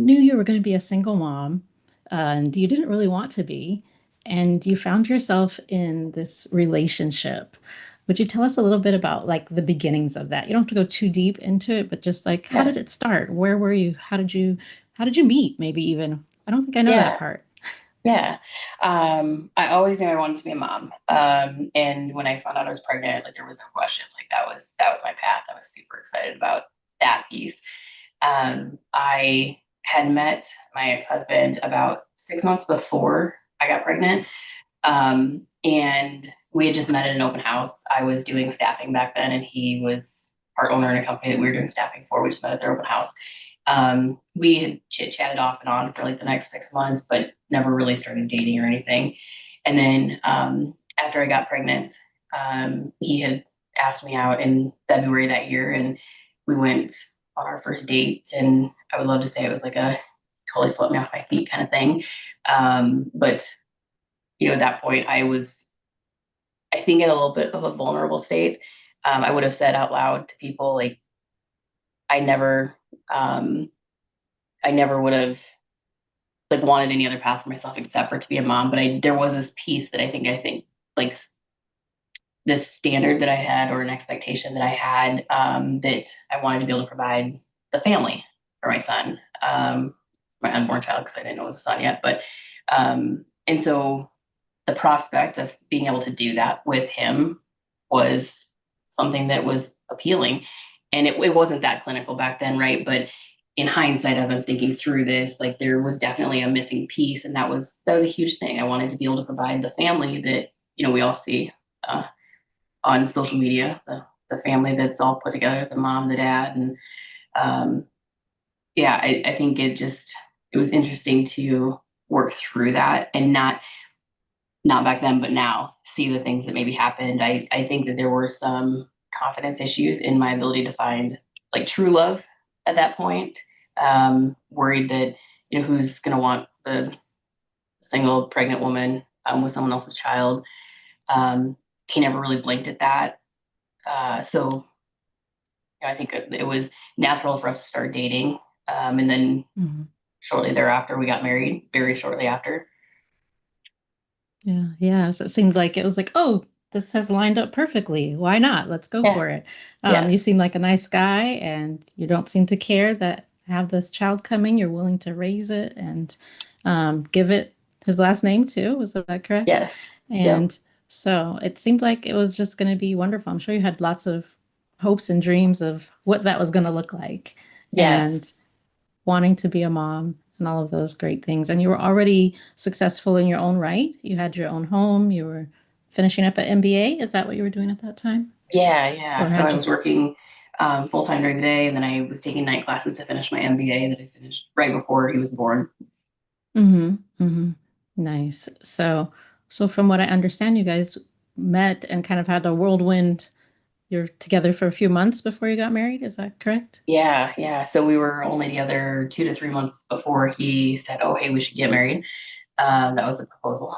knew you were going to be a single mom, and you didn't really want to be, and you found yourself in this relationship. Would you tell us a little bit about like the beginnings of that? You don't have to go too deep into it, but just like how Yeah. did it start? Where were you? How did you meet? Maybe even. I don't think I know that Yeah. part. Yeah. I always knew I wanted to be a mom. And when I found out I was pregnant, like there was no question. Like that was my path. I was super excited about that piece. I had met my ex-husband about 6 months before I got pregnant. And we had just met at an open house. I was doing staffing back then, and he was part owner in a company that we were doing staffing for. We just met at their open house. We had chit chatted off and on for like the next 6 months, but never really started dating or anything. And then after I got pregnant, he had asked me out in February that year, and we went on our first date. And I would love to say it was like a totally swept me off my feet kind of thing. But at that point, I was, I think, in a little bit of a vulnerable state. I would have said out loud to people like, I never, um, I never would have like wanted any other path for myself except for to be a mom. But there was this piece that I think like this standard that I had, or an expectation that I had, that I wanted to be able to provide the family for my son, my unborn child, because I didn't know it was a son yet. But and so the prospect of being able to do that with him was something that was appealing. And it wasn't that clinical back then, right? But in hindsight, as I'm thinking through this, like there was definitely a missing piece, and that was a huge thing. I wanted to be able to provide the family that we all see uh, on social media, the family that's all put together, the mom, the dad, and um, yeah, I think it was interesting to work through that, and not back then, but now see the things that maybe happened. I think that there were some confidence issues in my ability to find like true love at that point. Worried that, who's going to want the single pregnant woman with someone else's child. Um, he never really blinked at that. So I think it was natural for us to start dating. And then Mhm. shortly thereafter, we got married, very shortly after. Yeah, yeah. So it seemed like it was like, oh, this has lined up perfectly. Why not? Let's go Yeah. for it. You Yes. seem like a nice guy, and you don't seem to care that have this child coming. You're willing to raise it and give it his last name too. Was that correct? Yes. Yep. And so it seemed like it was just going to be wonderful. I'm sure you had lots of hopes and dreams of what that was going to look like, Yes. and wanting to be a mom and all of those great things. And you were already successful in your own right. You had your own home. You were finishing up an MBA. Is that what you were doing at that time? Yeah, yeah. Or So had I you? was working full time during the day, and then I was taking night classes to finish my MBA that I finished right before he was born. Mm-hmm. Mm-hmm. Nice. So from what I understand, you guys met and kind of had a whirlwind. You're together for a few months before you got married. Is that correct? Yeah, yeah. So we were only together 2 to 3 months before he said, "Oh, hey, we should get married." That was the proposal.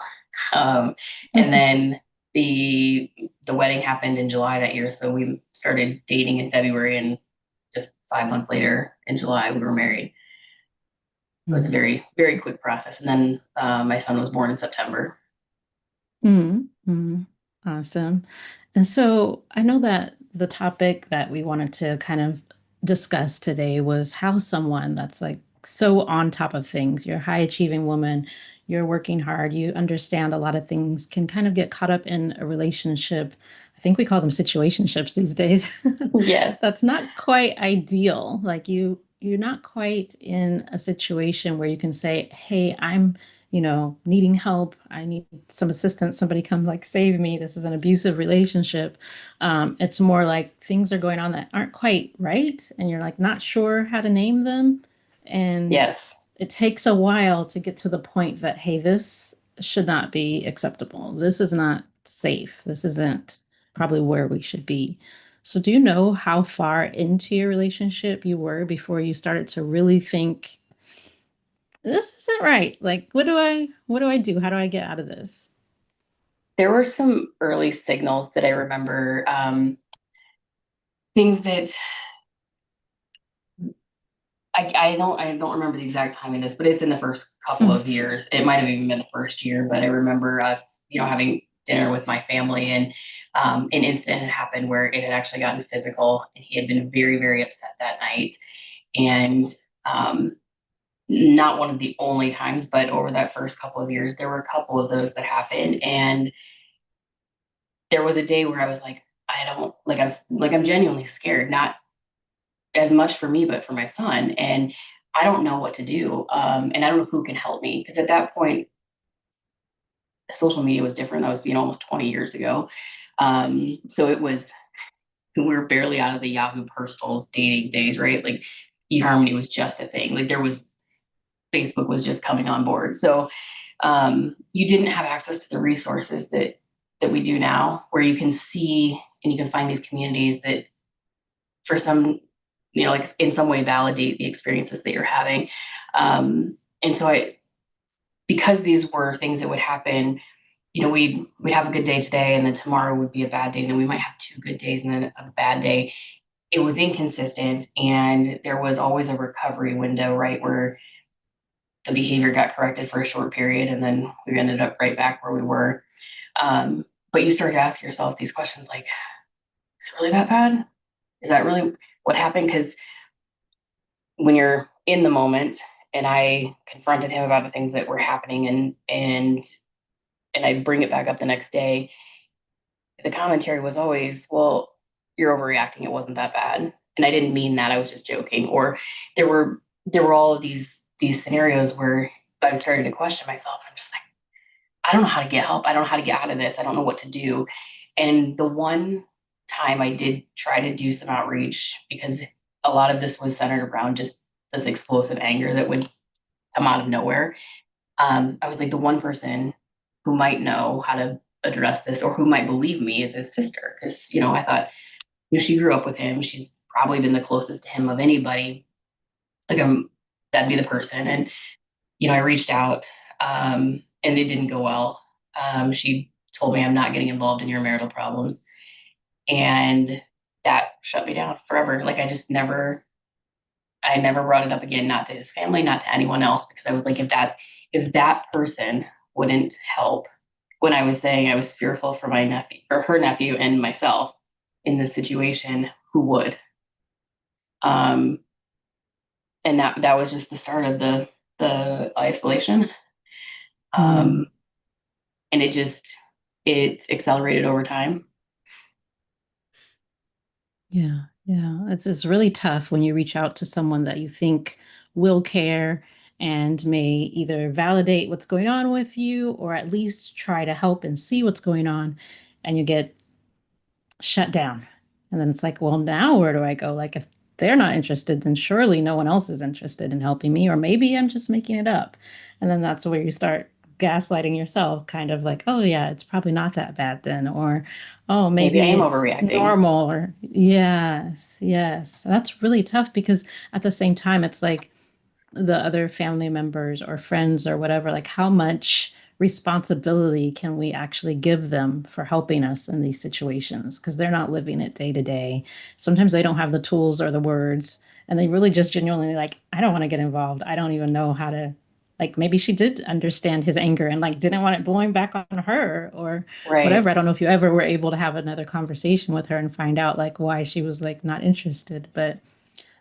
Um, and then the the wedding happened in July that year, so we started dating in February, and just 5 months later, in July, we were married. It was a very, very quick process. And then my son was born in September. Mm-hmm. Awesome. And so I know that the topic that we wanted to kind of discuss today was how someone that's like so on top of things, you're a high achieving woman, you're working hard, you understand a lot of things, can kind of get caught up in a relationship. I think we call them situationships these days. Yes. That's not quite ideal. Like you're not quite in a situation where you can say, "Hey, I'm needing help. I need some assistance. Somebody come like save me. This is an abusive relationship." It's more like things are going on that aren't quite right, and you're like not sure how to name them. And Yes. it takes a while to get to the point that, hey, this should not be acceptable. This is not safe. This isn't probably where we should be. So, do you know how far into your relationship you were before you started to really think, this isn't right? Like, what do I do? How do I get out of this? There were some early signals that I remember, things that I don't remember the exact time in this, but it's in the first couple Mm, of years. It might have even been the first year, but I remember us, having dinner with my family, and an incident had happened where it had actually gotten physical, and he had been very, very upset that night. And um, not one of the only times, but over that first couple of years, there were a couple of those that happened. And there was a day where I was like, I don't I'm genuinely scared, not as much for me, but for my son. And I don't know what to do. And I don't know who can help me. Because at that point, social media was different. That was, almost 20 years ago. So we were barely out of the Yahoo Personals dating days, right? Like eHarmony was just a thing. Facebook was just coming on board. So you didn't have access to the resources that we do now, where you can see and you can find these communities that, for some, like in some way, validate the experiences that you're having. And so because these were things that would happen, we'd have a good day today, and then tomorrow would be a bad day, and then we might have two good days and then a bad day. It was inconsistent, and there was always a recovery window, right, where the behavior got corrected for a short period, and then we ended up right back where we were. But you start to ask yourself these questions like, is it really that bad? Is that really what happened? Because when you're in the moment, and I confronted him about the things that were happening, and I bring it back up the next day, the commentary was always, well, you're overreacting. It wasn't that bad. And I didn't mean that. I was just joking. Or there were all of these scenarios where I started to question myself. I'm just like, I don't know how to get help. I don't know how to get out of this. I don't know what to do. And the one time I did try to do some outreach, because a lot of this was centered around just this explosive anger that would come out of nowhere. I was like, the one person who might know how to address this, or who might believe me, is his sister. Because, I thought, she grew up with him. She's probably been the closest to him of anybody. Like, that'd be the person. And, I reached out, and it didn't go well. She told me, I'm not getting involved in your marital problems. And that shut me down forever. Like, I never brought it up again, not to his family, not to anyone else, because I was like, if that person wouldn't help, when I was saying I was fearful for my nephew, or her nephew, and myself in this situation, who would? Um, and that was just the start of the isolation. mm. Um, and it accelerated over time. Yeah, yeah. It's really tough when you reach out to someone that you think will care and may either validate what's going on with you or at least try to help and see what's going on, and you get shut down. And then it's like, well, now where do I go? Like, if they're not interested, then surely no one else is interested in helping me, or maybe I'm just making it up. And then that's where you start gaslighting yourself, kind of like, oh, yeah, it's probably not that bad then, or oh, Maybe I maybe am it's overreacting. normal, or yes, yes. That's really tough because at the same time, it's like, the other family members or friends or whatever, like how much responsibility can we actually give them for helping us in these situations? Because they're not living it day to day. Sometimes they don't have the tools or the words, and they really just genuinely like, I don't want to get involved. I don't even know how to. Like maybe she did understand his anger and like didn't want it blowing back on her or Right. whatever. I don't know if you ever were able to have another conversation with her and find out like why she was like not interested, but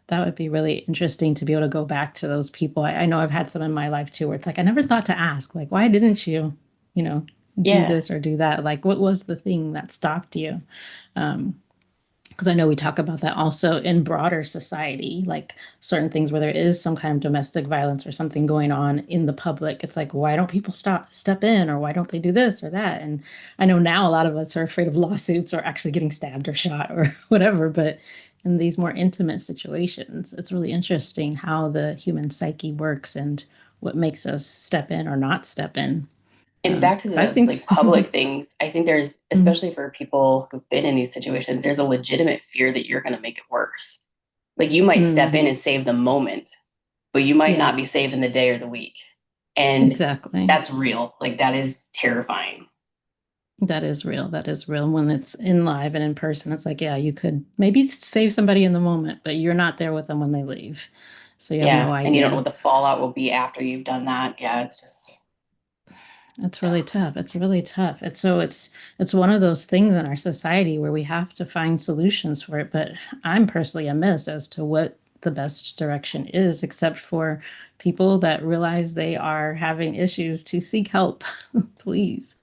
that would be really interesting to be able to go back to those people. I know I've had some in my life too, where it's like, I never thought to ask, like, why didn't you, you know, do Yeah. this or do that? Like, what was the thing that stopped you? Um, because I know we talk about that also in broader society, like certain things where there is some kind of domestic violence or something going on in the public. It's like, why don't people step in, or why don't they do this or that? And I know now a lot of us are afraid of lawsuits or actually getting stabbed or shot or whatever, but in these more intimate situations, it's really interesting how the human psyche works and what makes us step in or not step in. And back to Because I've the seen, like public things, I think there's, Mm, especially for people who've been in these situations, there's a legitimate fear that you're going to make it worse. Like, you might step in mhm. and save the moment, but you might not be saving Yes, the day or the week. And exactly. that's real. Like, that is terrifying. That is real. That is real. When it's in live and in person, it's like, yeah, you could maybe save somebody in the moment, but you're not there with them when they leave. So you have no Yeah. And you don't know idea. what the fallout will be after you've done that. Yeah. It's just, It's yeah. really tough. It's really tough. It's one of those things in our society where we have to find solutions for it. But I'm personally amiss as to what the best direction is, except for people that realize they are having issues to seek help, please.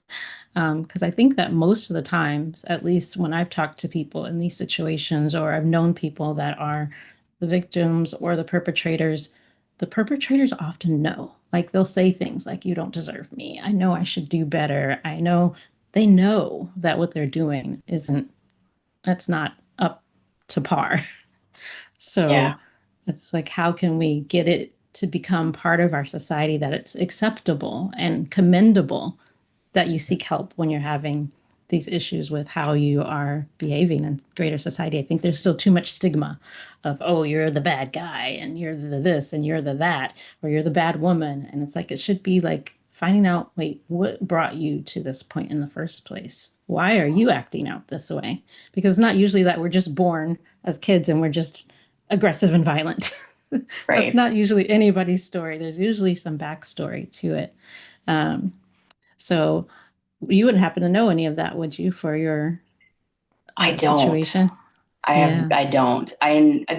Because I think that most of the times, at least when I've talked to people in these situations, or I've known people that are the victims or the perpetrators often know. Like they'll say things like, "You don't deserve me. I know I should do better. I know." They know that what they're doing that's not up to par. Yeah. So it's like, how can we get it to become part of our society that it's acceptable and commendable that you seek help when you're having these issues with how you are behaving in greater society? I think there's still too much stigma of, oh, you're the bad guy and you're the this and you're the that, or you're the bad woman. And it's like, it should be like finding out, wait, what brought you to this point in the first place? Why are you acting out this way? Because it's not usually that we're just born as kids and we're just aggressive and violent. That's Right. not usually anybody's story. There's usually some backstory to it. Um, so you wouldn't happen to know any of that, would you, for your I don't. situation? Yeah. I don't.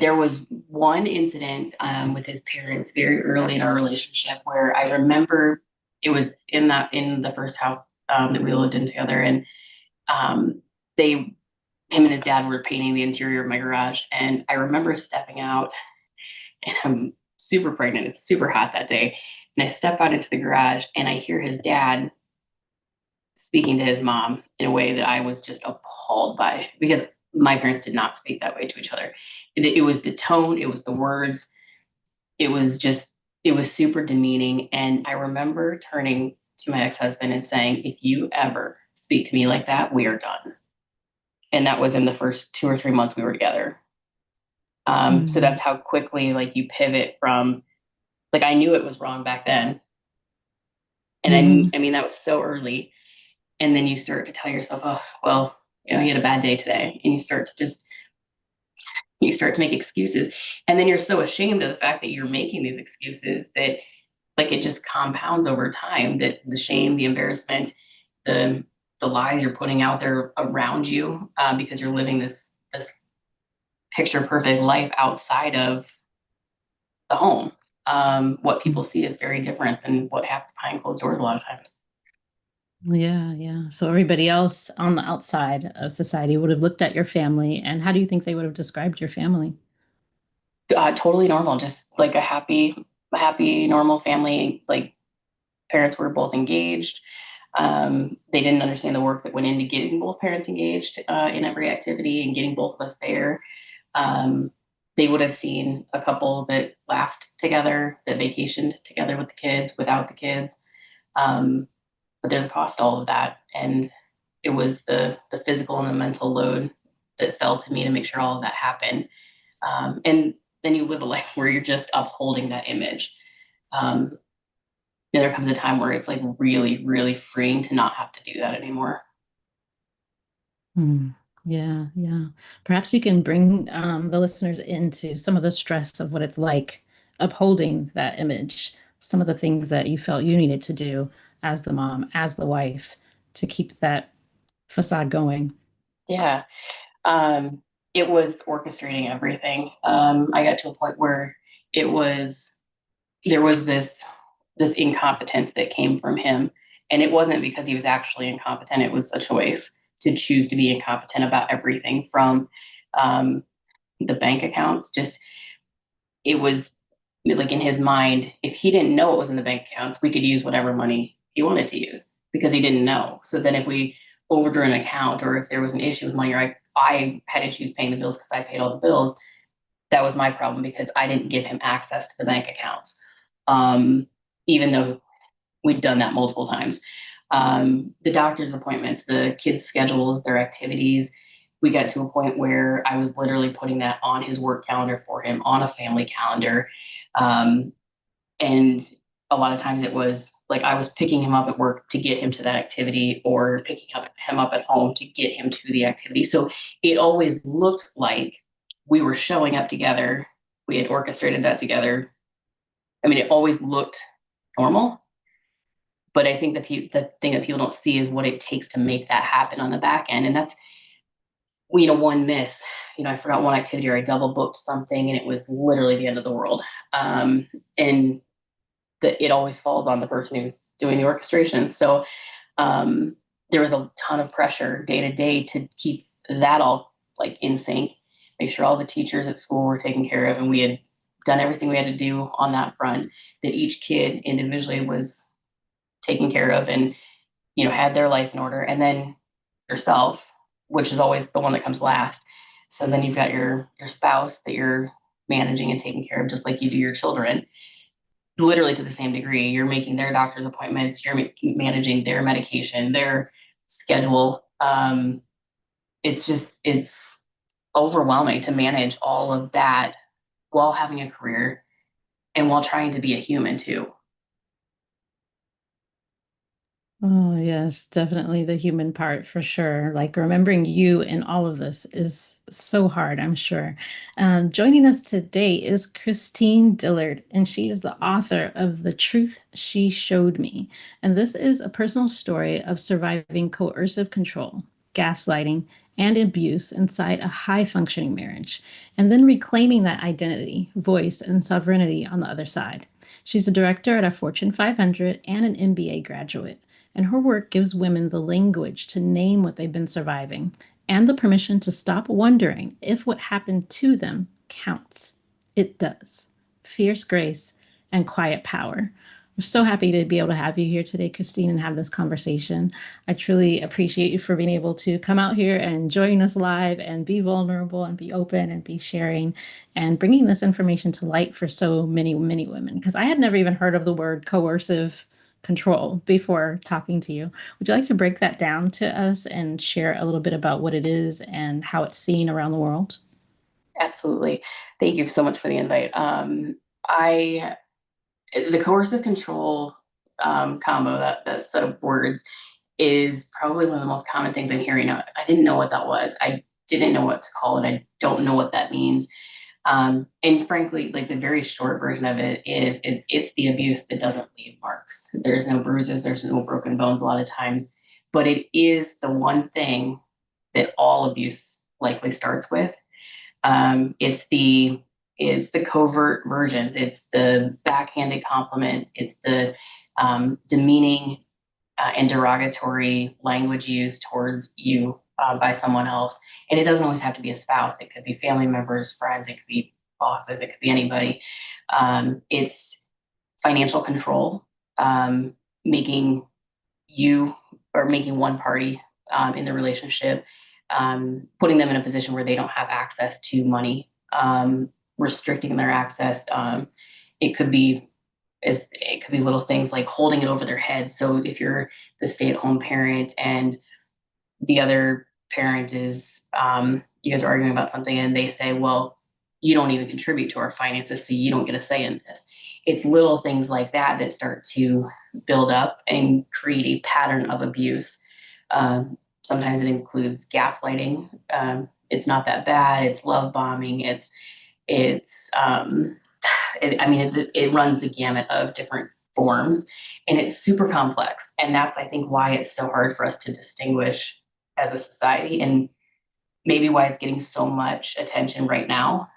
There was one incident with his parents very early in our relationship where I remember it was in the first house that we lived in together, and um, they him and his dad were painting the interior of my garage, and I remember stepping out, and I'm super pregnant. It's super hot that day, and I step out into the garage, and I hear his dad speaking to his mom in a way that I was just appalled by, because my parents did not speak that way to each other. It was the tone, it was the words, it was just, it was super demeaning. And I remember turning to my ex-husband and saying, if you ever speak to me like that, we are done. And that was in the first 2 or 3 months we were together. So Mm-hmm. that's how quickly like you pivot from, like, I knew it was wrong back then. And Mm-hmm. I mean, that was so early. And then you start to tell yourself, oh, well, you had a bad day today. And you start to make excuses. And then you're so ashamed of the fact that you're making these excuses that like it just compounds over time, that the shame, the embarrassment, the, the lies you're putting out there around you, because you're living this picture perfect life outside of the home. What people see is very different than what happens behind closed doors a lot of times. Yeah, yeah. So everybody else on the outside of society would have looked at your family, and how do you think they would have described your family? Totally normal, just like a happy, normal family. Like parents were both engaged. They didn't understand the work that went into getting both parents engaged in every activity and getting both of us there. Um, they would have seen a couple that laughed together, that vacationed together with the kids, without the kids. Um, but there's a cost to all of that, and it was the physical and the mental load that fell to me to make sure all of that happened. And then you live a life where you're just upholding that image. Um, and there comes a time where it's like really, really freeing to not have to do that anymore. Hmm. Yeah, yeah. Perhaps you can bring the listeners into some of the stress of what it's like upholding that image, some of the things that you felt you needed to do as the mom, as the wife, to keep that facade going. Yeah. Um, it was orchestrating everything. I got to a point where it was there was this incompetence that came from him, and it wasn't because he was actually incompetent. It was a choice to choose to be incompetent about everything from um, the bank accounts. Just it was like in his mind, if he didn't know what was in the bank accounts, we could use whatever money he wanted to use because he didn't know. So then if we overdrew an account, or if there was an issue with money, or I had issues paying the bills because I paid all the bills, that was my problem because I didn't give him access to the bank accounts. Um, Even though we'd done that multiple times. The doctor's appointments, the kids' schedules, their activities. We got to a point where I was literally putting that on his work calendar for him, on a family calendar. Um, and a lot of times it was like I was picking him up at work to get him to that activity, or picking him up at home to get him to the activity. So it always looked like we were showing up together, We had orchestrated that together. I mean, it always looked normal, but I think the thing that people don't see is what it takes to make that happen on the back end. And that's, one miss. I forgot one activity, or I double booked something, and it was literally the end of the world. And it always falls on the person who's doing the orchestration. So um, there was a ton of pressure day to day to keep that all like in sync, make sure all the teachers at school were taken care of, and we had done everything we had to do on that front, that each kid individually was taken care of, and had their life in order. And then yourself, which is always the one that comes last. So then you've got your spouse that you're managing and taking care of, just like you do your children, literally to the same degree. You're making their doctor's appointments, you're managing their medication, their schedule. It's overwhelming to manage all of that while having a career and while trying to be a human too. Oh, yes, definitely the human part for sure. Like remembering you in all of this is so hard, I'm sure. Joining us today is Christine Dillard, and she is the author of The Truth She Showed Me. And this is a personal story of surviving coercive control, gaslighting, and abuse inside a high functioning marriage, and then reclaiming that identity, voice, and sovereignty on the other side. She's a director at a Fortune 500 and an MBA graduate, and her work gives women the language to name what they've been surviving and the permission to stop wondering if what happened to them counts. It does. Fierce grace and quiet power. We're so happy to be able to have you here today, Christine, and have this conversation. I truly appreciate you for being able to come out here and join us live and be vulnerable and be open and be sharing and bringing this information to light for so many, many women. Because I had never even heard of the word coercive control before talking to you. Would you like to break that down to us and share a little bit about what it is and how it's seen around the world? Absolutely. Thank you so much for the invite. I The coercive control combo, that set of words, is probably one of the most common things I'm hearing. I didn't know what that was. I didn't know what to call it. I don't know what that means. And frankly, like the very short version of it is it's the abuse that doesn't leave marks. There's no bruises, there's no broken bones a lot of times, but it is the one thing that all abuse likely starts with. It's the covert versions. It's the backhanded compliments. It's the demeaning and derogatory language used towards you by someone else. And it doesn't always have to be a spouse. It could be family members, friends. It could be bosses. It could be anybody. It's financial control, making you or making one party in the relationship, putting them in a position where they don't have access to money, restricting their access. It could be it could be little things like holding it over their head. So if you're the stay-at-home parent and the other parent is you guys are arguing about something and they say, well, you don't even contribute to our finances, so you don't get a say in this. It's little things like that that start to build up and create a pattern of abuse. Sometimes it includes gaslighting. It's not that bad. It's love bombing. It runs the gamut of different forms, and it's super complex. And that's, I think, why it's so hard for us to distinguish as a society, and maybe why it's getting so much attention right now.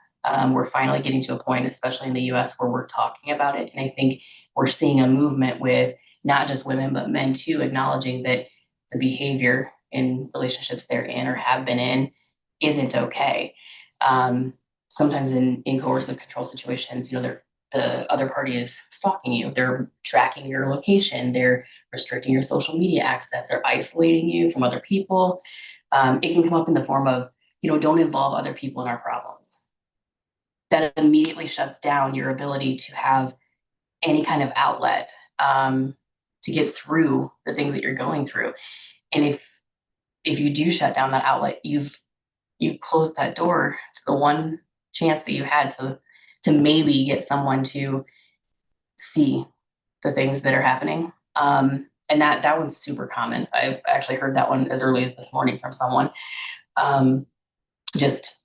We're finally getting to a point, especially in the US, where we're talking about it. And I think we're seeing a movement with not just women, but men too, acknowledging that the behavior in relationships they're in or have been in isn't okay. Um, Sometimes in coercive control situations, the other party is stalking you. They're tracking your location. They're restricting your social media access. They're isolating you from other people. It can come up in the form of, don't involve other people in our problems. That immediately shuts down your ability to have any kind of outlet to get through the things that you're going through. And if you do shut down that outlet, you've closed that door to the one chance that you had to maybe get someone to see the things that are happening. And that one's super common. I actually heard that one as early as this morning from someone. Just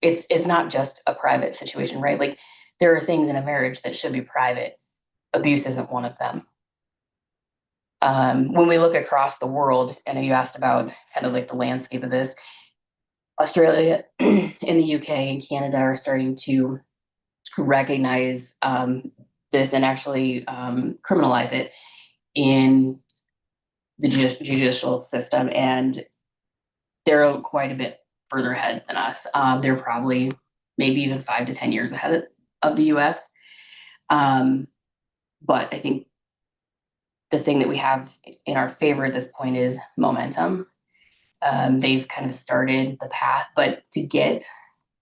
it's not just a private situation, right? Like there are things in a marriage that should be private. Abuse isn't one of them. When we look across the world, and you asked about kind of like the landscape of this, Australia in the UK and Canada are starting to recognize this and actually criminalize it in the judicial system. And they're quite a bit further ahead than us. They're probably maybe even 5 to 10 years ahead of the US. Um, but I think the thing that we have in our favor at this point is momentum. They've kind of started the path, but to get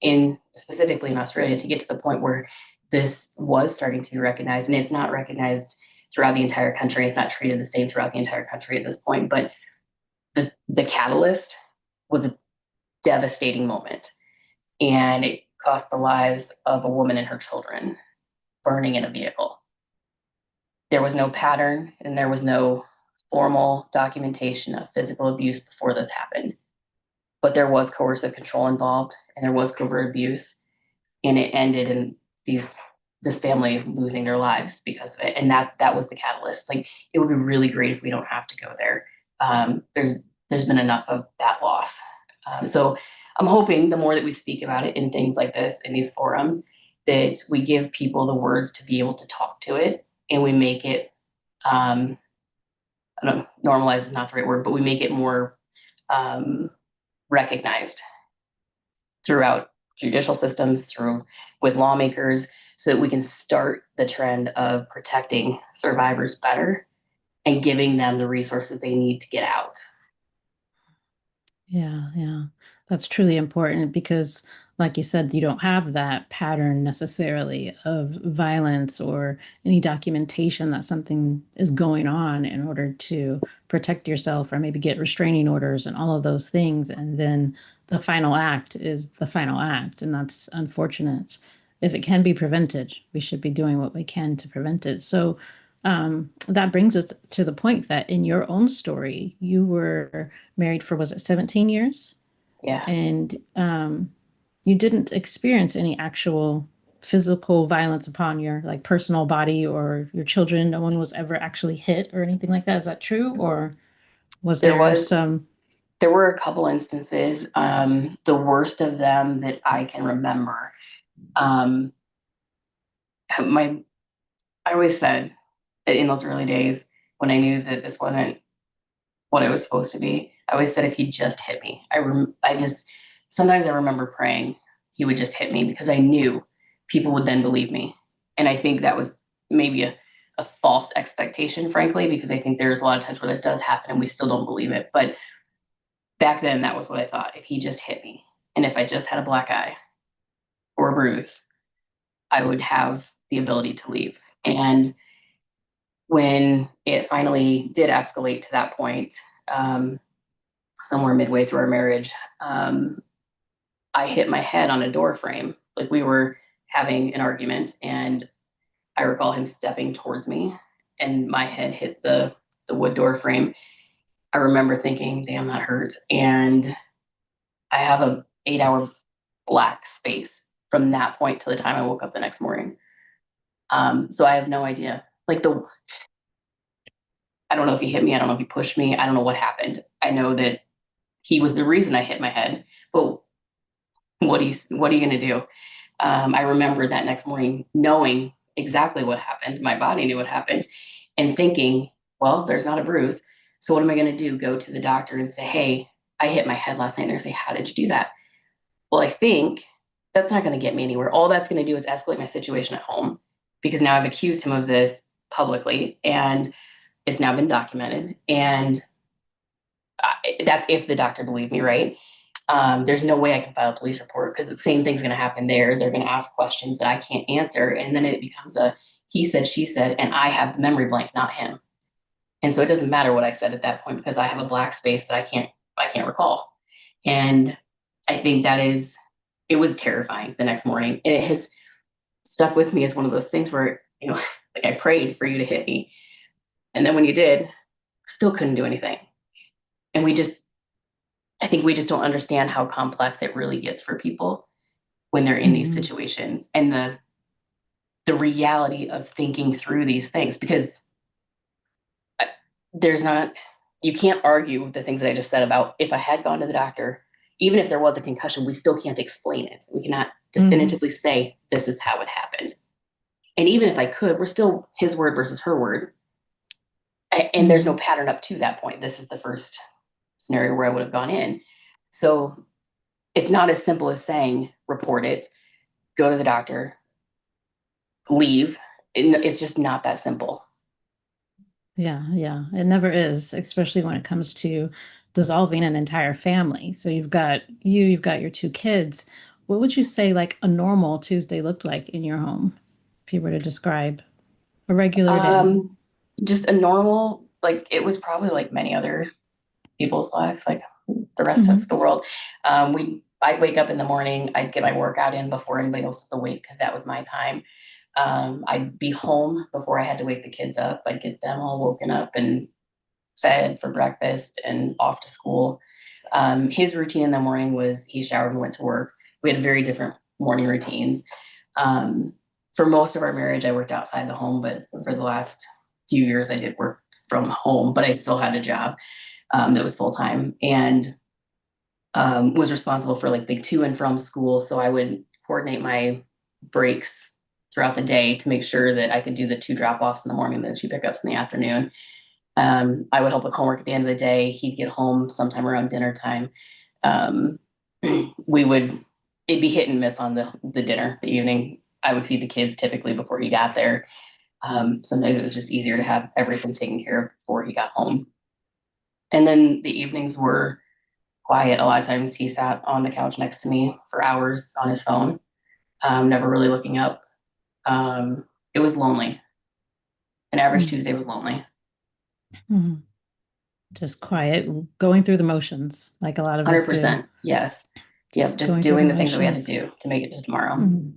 in, specifically in Australia, to get to the point where this was starting to be recognized, and it's not recognized throughout the entire country. It's not treated the same throughout the entire country at this point, but the catalyst was a devastating moment, and it cost the lives of a woman and her children burning in a vehicle. There was no pattern and there was no formal documentation of physical abuse before this happened, but there was coercive control involved and there was covert abuse, and it ended in these this family losing their lives because of it. And that was the catalyst. Like it would be really great if we don't have to go there. There's been enough of that loss. So I'm hoping the more that we speak about it in things like this in these forums, that we give people the words to be able to talk to it, and we make it I don't know, normalize is not the right word, but we make it more um, recognized throughout judicial systems, through with lawmakers, so that we can start the trend of protecting survivors better and giving them the resources they need to get out. Yeah, yeah. That's truly important because, like you said, you don't have that pattern necessarily of violence or any documentation that something is going on in order to protect yourself or maybe get restraining orders and all of those things. And then the final act is the final act. And that's unfortunate. If it can be prevented, we should be doing what we can to prevent it. So, that brings us to the point that in your own story, you were married for, was it 17 years? Yeah, And you didn't experience any actual physical violence upon your like personal body or your children. No one was ever actually hit or anything like that. Is that true? Or was there there was some? there were a couple instances. The worst of them that I can remember. Um, my I always said in those early days when I knew that this wasn't what it was supposed to be, I always said if he just hit me, I just sometimes I remember praying he would just hit me because I knew people would then believe me, and I think that was maybe a false expectation, frankly, because I think there's a lot of times where that does happen and we still don't believe it. But back then, that was what I thought. If he just hit me, and if I just had a black eye or a bruise, I would have the ability to leave. And when it finally did escalate to that point, um, somewhere midway through our marriage, I hit my head on a door frame. Like we were having an argument, and I recall him stepping towards me, and my head hit the wood door frame. I remember thinking, "Damn, that hurt." And I have a 8 hour black space from that point to the time I woke up the next morning. So I have no idea. Like I don't know if he hit me. I don't know if he pushed me. I don't know what happened. I know that he was the reason I hit my head. But what are you going to do? I remember that next morning knowing exactly what happened. My body knew what happened, and thinking, well, there's not a bruise. So what am I going to do? Go to the doctor and say, hey, I hit my head last night. And they're going to say, how did you do that? Well, I think that's not going to get me anywhere. All that's going to do is escalate my situation at home, because now I've accused him of this publicly and it's now been documented. And that's if the doctor believed me, right? There's no way I can file a police report because the same thing's going to happen there. They're going to ask questions that I can't answer. And then it becomes a he said, she said, and I have the memory blank, not him. And so it doesn't matter what I said at that point because I have a black space that I can't recall. And I think it was terrifying the next morning. And it has stuck with me as one of those things where, like I prayed for you to hit me. And then when you did, still couldn't do anything. And I think we just don't understand how complex it really gets for people. when they're in these Hmm. situations, and the reality of thinking through these things, because there's not, you can't argue the things that I just said about if I had gone to the doctor, even if there was a concussion, we still can't explain it. We cannot Hmm. definitively say this is how it happened. And even if I could, we're still his word versus her word. And there's no Hmm. pattern up to that point. This is the first scenario where I would have gone in. So it's not as simple as saying, report it, go to the doctor, leave. It's just not that simple. Yeah, yeah. It never is, especially when it comes to dissolving an entire family. So you've got your two kids. What would you say like a normal Tuesday looked like in your home, if you were to describe a regular day? Um, just a normal, like it was probably like many other people's lives, like the rest of Hmm. the world. I'd wake up in the morning, I'd get my workout in before anybody else was awake because that was my time. I'd be home before I had to wake the kids up. I'd get them all woken up and fed for breakfast and off to school. His routine in the morning was he showered and went to work. We had very different morning routines. Um, for most of our marriage, I worked outside the home, but for the last few years, I did work from home, but I still had a job that was full time, and was responsible for like the to and from school. So I would coordinate my breaks throughout the day to make sure that I could do the two drop offs in the morning, the two pickups in the afternoon. I would help with homework at the end of the day. He'd get home sometime around dinner time. Um, we would, it'd be hit and miss on the dinner, the evening. I would feed the kids typically before he got there. Sometimes it was just easier to have everything taken care of before he got home. And then the evenings were quiet. A lot of times he sat on the couch next to me for hours on his phone, never really looking up. It was lonely. An average Hmm. Tuesday was lonely. Hmm. Just quiet, going through the motions, like a lot of us do. 100%. Yes. Yep. Just Just going through the doing the things that we had to motions. do to make it to tomorrow. Mhm.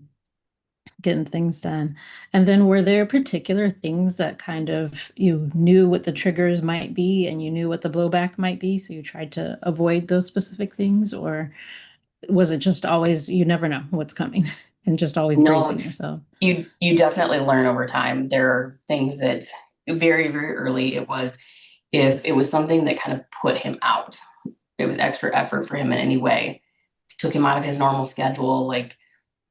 Getting things done. And then were there particular things that kind of you knew what the triggers might be and you knew what the blowback might be, so you tried to avoid those specific things, or was it just always you never know what's coming and just always No, bracing yourself? you definitely learn over time. There are things that very, very early it was, if it was something that kind of put him out, it was extra effort for him in any way, took him out of his normal schedule, like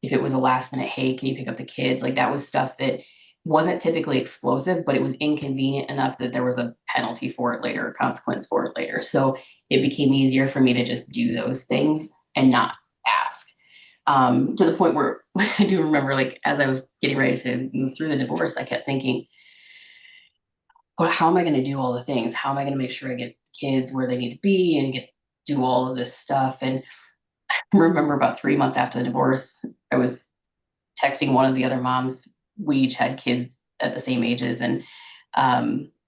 if it was a last minute, hey, can you pick up the kids? Like that was stuff that wasn't typically explosive, but it was inconvenient enough that there was a penalty for it later, a consequence for it later. So it became easier for me to just do those things and not ask. To the point where I do remember, like, as I was getting ready to move through the divorce, I kept thinking, well, how am I going to do all the things? How am I going to make sure I get kids where they need to be and get do all of this stuff? And I remember about 3 months after the divorce, I was texting one of the other moms. We each had kids at the same ages, and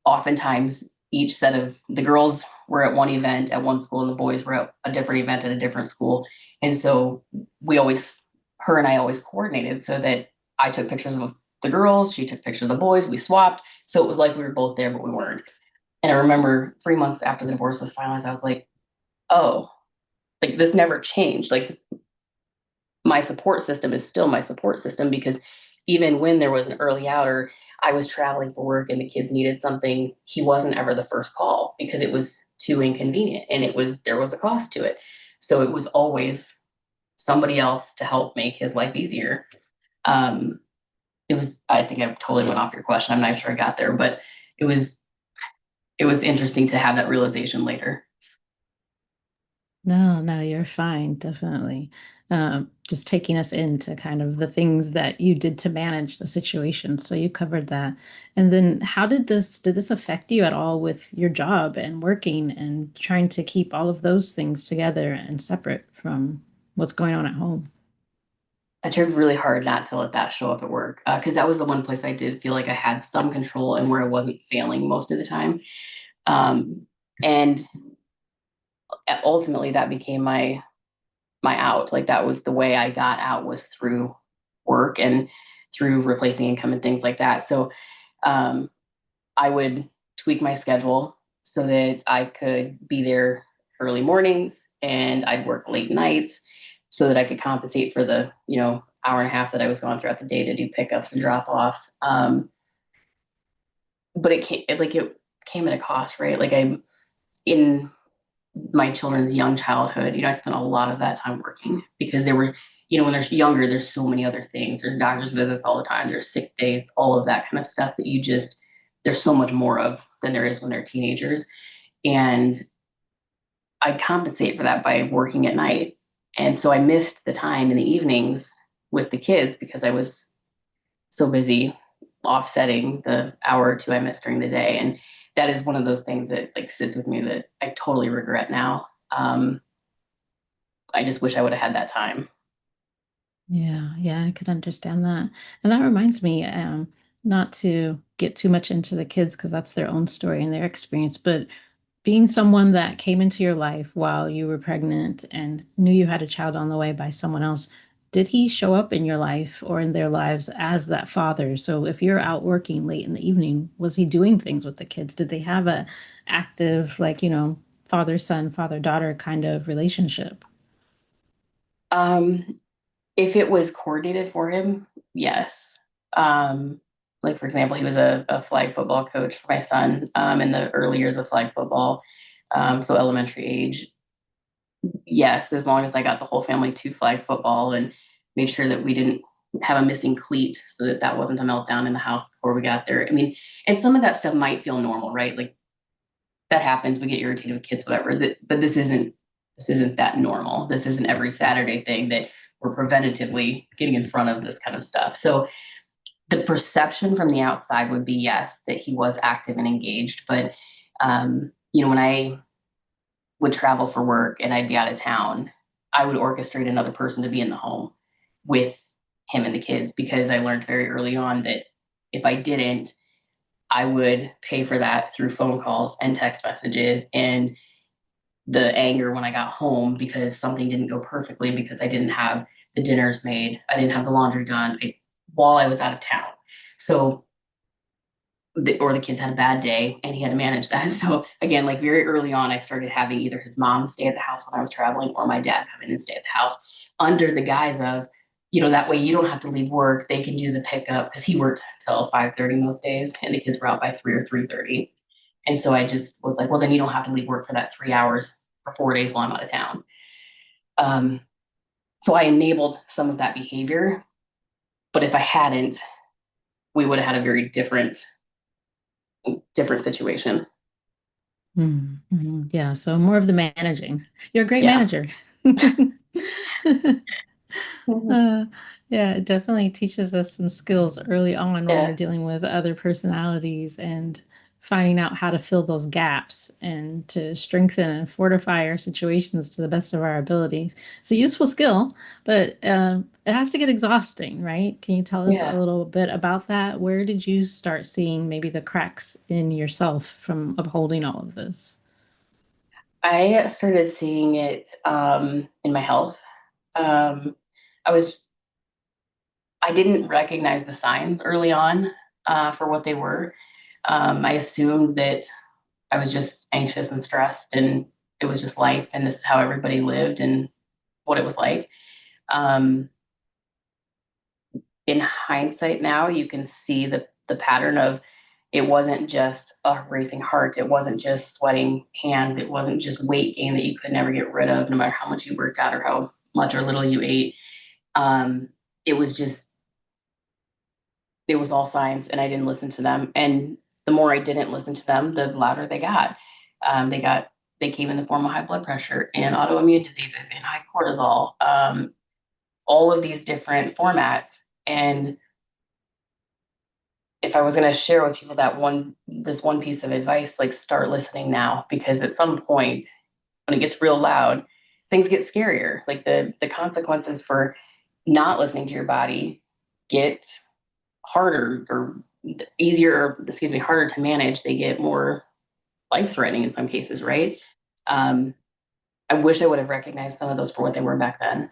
oftentimes each set of the girls were at one event at one school, and the boys were at a different event at a different school. And so we always, her and I always coordinated so that I took pictures of the girls, she took pictures of the boys, we swapped. So it was like we were both there, but we weren't. And I remember 3 months after the divorce was finalized, I was like, oh, like this never changed. Like my support system is still my support system, because even when there was an early out or I was traveling for work and the kids needed something, he wasn't ever the first call because it was too inconvenient, and there was a cost to it. So it was always somebody else to help make his life easier. Um, I think I totally went off your question. I'm not sure I got there, but it was, it was interesting to have that realization later. No, no, you're fine, definitely. Just taking us into kind of the things that you did to manage the situation. So you covered that. And then how did this affect you at all with your job and working and trying to keep all of those things together and separate from what's going on at home? I tried really hard not to let that show up at work, because that was the one place I did feel like I had some control and where I wasn't failing most of the time. Um, and ultimately, that became my out. Like that was the way I got out, was through work and through replacing income and things like that. So um, I would tweak my schedule so that I could be there early mornings and I'd work late nights. so that I could compensate for the, hour and a half that I was gone throughout the day to do pickups and drop offs. But it came at a cost, right? Like I in my children's young childhood, I spent a lot of that time working because they were, when they're younger, there's so many other things. There's doctor's visits all the time. There's sick days, all of that kind of stuff that there's so much more of than there is when they're teenagers. And I'd compensate for that by working at night. And so I missed the time in the evenings with the kids because I was so busy offsetting the hour or two I missed during the day. And that is one of those things that like sits with me that I totally regret now. I just wish I would have had that time. Yeah, yeah, I could understand that. And that reminds me, not to get too much into the kids because that's their own story and their experience, but being someone that came into your life while you were pregnant and knew you had a child on the way by someone else, did he show up in your life or in their lives as that father? So if you're out working late in the evening, was he doing things with the kids? Did they have a active, like, father son, father daughter kind of relationship? Um, if it was coordinated for him, yes. Um, like for example, he was a flag football coach for my son in the early years of flag football, so elementary age. Yes, as long as I got the whole family to flag football and made sure that we didn't have a missing cleat so that that wasn't a meltdown in the house before we got there. I mean, and some of that stuff might feel normal, right? Like that happens. We get irritated with kids, whatever. But this isn't that normal. This isn't every Saturday thing that we're preventatively getting in front of this kind of stuff. So the perception from the outside would be yes, that he was active and engaged. But when I would travel for work and I'd be out of town, I would orchestrate another person to be in the home with him and the kids because I learned very early on that if I didn't, I would pay for that through phone calls and text messages and the anger when I got home because something didn't go perfectly because I didn't have the dinners made, I didn't have the laundry done while I was out of town. So or the kids had a bad day and he had to manage that. So again, like very early on, I started having either his mom stay at the house when I was traveling or my dad come in and stay at the house under the guise of, that way you don't have to leave work. They can do the pickup because he worked till 5:30 most days and the kids were out by 3 or 3:30. And so I just was like, well, then you don't have to leave work for that 3 hours for 4 days while I'm out of town. Um, so I enabled some of that behavior. But if I hadn't, we would have had a very different situation. Yeah, so more of the managing. You're a great Yeah. manager. Uh, yeah, it definitely teaches us some skills early on when we're Yeah. dealing with other personalities and finding out how to fill those gaps and to strengthen and fortify our situations to the best of our abilities. It's a useful skill, but it has to get exhausting, right? Can you tell us a Yeah. little bit about that? Where did you start seeing maybe the cracks in yourself from upholding all of this? I started seeing it in my health. Um, I was I didn't recognize the signs early on for what they were. I assumed that I was just anxious and stressed, and it was just life, and this is how everybody lived and what it was like. Um, in hindsight, now you can see the pattern of it wasn't just a racing heart, it wasn't just sweating hands, it wasn't just weight gain that you could never get rid of, no matter how much you worked out or how much or little you ate. Um, it was just it was all signs, and I didn't listen to them. And the more I didn't listen to them, the louder they got. They got they came in the form of high blood pressure and autoimmune diseases and high cortisol, all of these different formats. And if I was going to share with people this one piece of advice, like start listening now, because at some point when it gets real loud, things get scarier. Like the consequences for not listening to your body get harder or easier, or excuse me, harder to manage. They get more life threatening in some cases, right? Um, I wish I would have recognized some of those for what they were back then.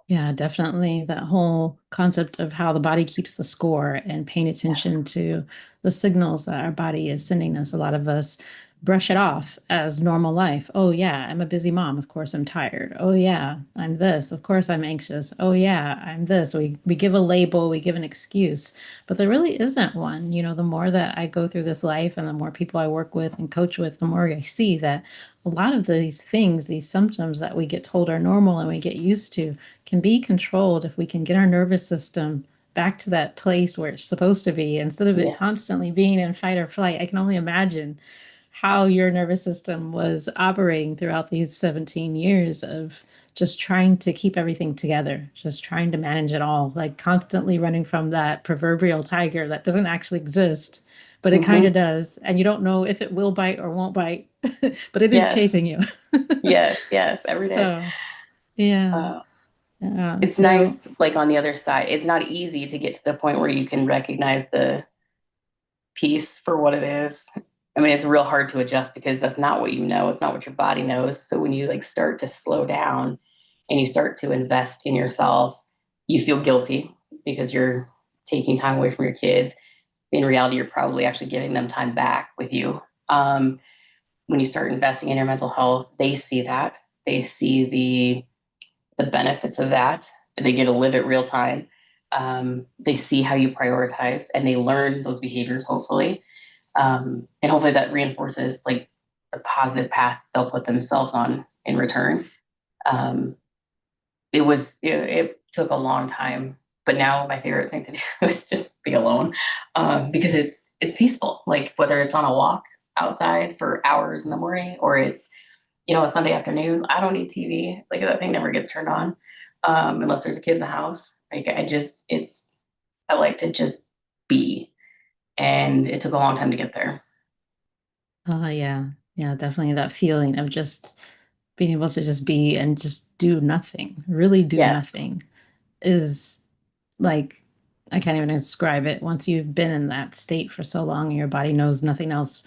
Yeah, definitely. That whole concept of how the body keeps the score and paying Yes. attention to the signals that our body is sending us. A lot of us brush it off as normal life. Oh, yeah, I'm a busy mom. Of course, I'm tired. Oh, yeah, I'm this. Of course, I'm anxious. Oh, yeah, I'm this. We give a label, we give an excuse, but there really isn't one. You know, the more that I go through this life and the more people I work with and coach with, the more I see that a lot of these things, these symptoms that we get told are normal and we get used to, can be controlled if we can get our nervous system back to that place where it's supposed to be instead of it Yeah. constantly being in fight or flight. I can only imagine how your nervous system was operating throughout these 17 years of just trying to keep everything together, just trying to manage it all, like constantly running from that proverbial tiger that doesn't actually exist, but it kind Hmm. of does. And you don't know if it will bite or won't bite, but it is Yes. chasing you. Yes. Yes. Every day. So, yeah. Uh, Yeah. it's So, nice, like on the other side. It's not easy to get to the point where you can recognize the piece for what it is. I mean, it's real hard to adjust because that's not what you know. It's not what your body knows. So when you like start to slow down and you start to invest in yourself, you feel guilty because you're taking time away from your kids. In reality, you're probably actually giving them time back with you. When you start investing in your mental health, they see that. They see the benefits of that. They get to live it real time. They see how you prioritize and they learn those behaviors, hopefully. And hopefully that reinforces like the positive path they'll put themselves on in return. Um, it took a long time, but now my favorite thing to do is just be alone, because it's peaceful. Like whether it's on a walk outside for hours in the morning or it's a Sunday afternoon, I don't need TV. Like that thing never gets turned on, unless there's a kid in the house. Like I like to just be, and it took a long time to get there. yeah, yeah, definitely that feeling of just being able to just be and just do nothing, really do Yes. nothing is like, I can't even describe it. Once you've been in that state for so long and your body knows nothing else,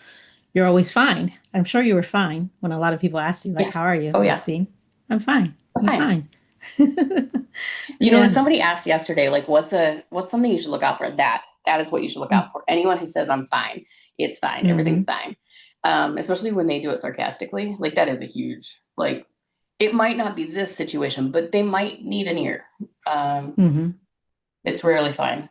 you're always fine. I'm sure you were fine when a lot of people asked you, like, how Yes. are you, Oh yeah. Christine? I'm fine. I'm Fine. fine. Yes. Somebody asked yesterday, like, what's something you should look out for? That is what you should look out for. Anyone who says I'm fine, it's fine. Everything's Mm-hmm. fine. Especially when they do it sarcastically. Like that is a huge like. It might not be this situation, but they might need an ear. Um, Mm-hmm. it's rarely fine.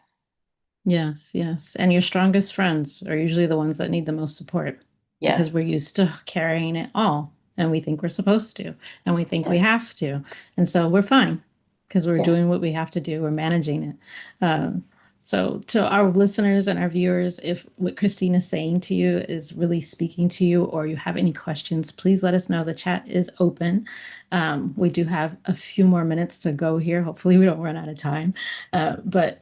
Yes, yes. And your strongest friends are usually the ones that need the most support because we're Yes. used to carrying it all and we think we're supposed to and we think we Yes. have to. And so we're fine because we're Yeah. doing what we have to do, we're managing it. Um, so, to our listeners and our viewers, if what Christine is saying to you is really speaking to you or you have any questions, please let us know. The chat is open. We do have a few more minutes to go here. Hopefully, we don't run out of time. But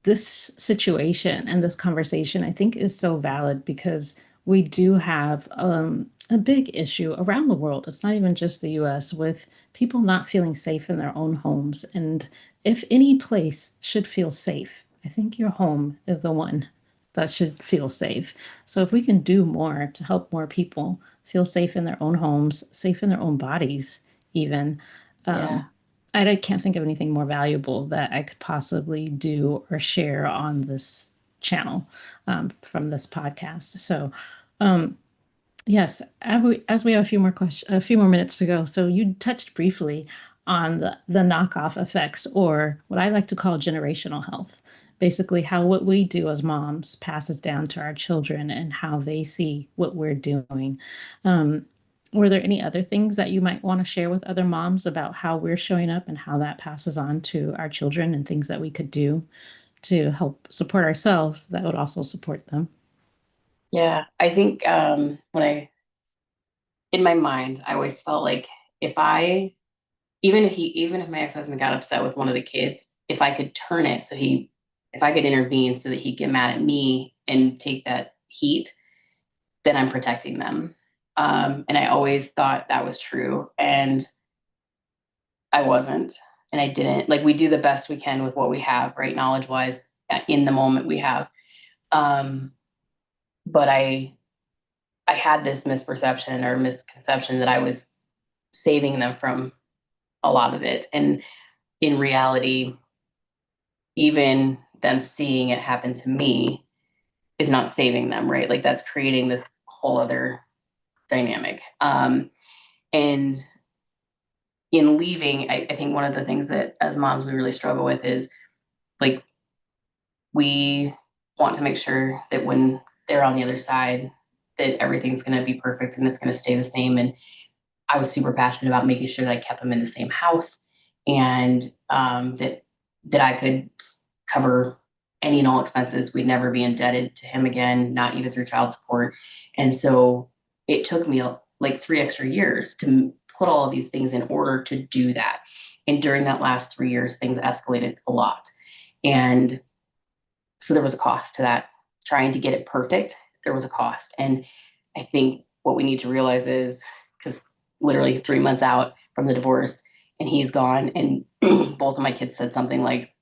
this situation and this conversation, I think, is so valid because we do have a big issue around the world. It's not even just the US with people not feeling safe in their own homes. And if any place should feel safe, I think your home is the one that should feel safe. So if we can do more to help more people feel safe in their own homes, safe in their own bodies, even, Yeah. um, I can't think of anything more valuable that I could possibly do or share on this channel, from this podcast. So, um, yes, as we have a few more minutes to go. So you touched briefly on the knockoff effects, or what I like to call generational health. Basically, how what we do as moms passes down to our children and how they see what we're doing. Um, were there any other things that you might want to share with other moms about how we're showing up and how that passes on to our children and things that we could do to help support ourselves that would also support them? Yeah. I think when I in my mind, I always felt like if I even if my ex-husband got upset with one of the kids, if I could turn it so if I could intervene so that he'd get mad at me and take that heat, then I'm protecting them. And I always thought that was true. And I wasn't. And I didn't. Like we do the best we can with what we have, right? Knowledge wise, in the moment we have. Um, but I had this misperception or misconception that I was saving them from a lot of it. And in reality, even then seeing it happen to me is not saving them, right? Like that's creating this whole other dynamic. And in leaving, I think one of the things that as moms we really struggle with is like we want to make sure that when they're on the other side, that everything's going to be perfect and it's going to stay the same. And I was super passionate about making sure that I kept them in the same house and that I could cover any and all expenses. We'd never be indebted to him again, not even through child support. And so it took me like 3 extra years to put all of these things in order to do that. And during that last 3 years, things escalated a lot. And so there was a cost to that. Trying to get it perfect, there was a cost. And I think what we need to realize is because literally 3 months out from the divorce and he's gone, and both of my kids said something like,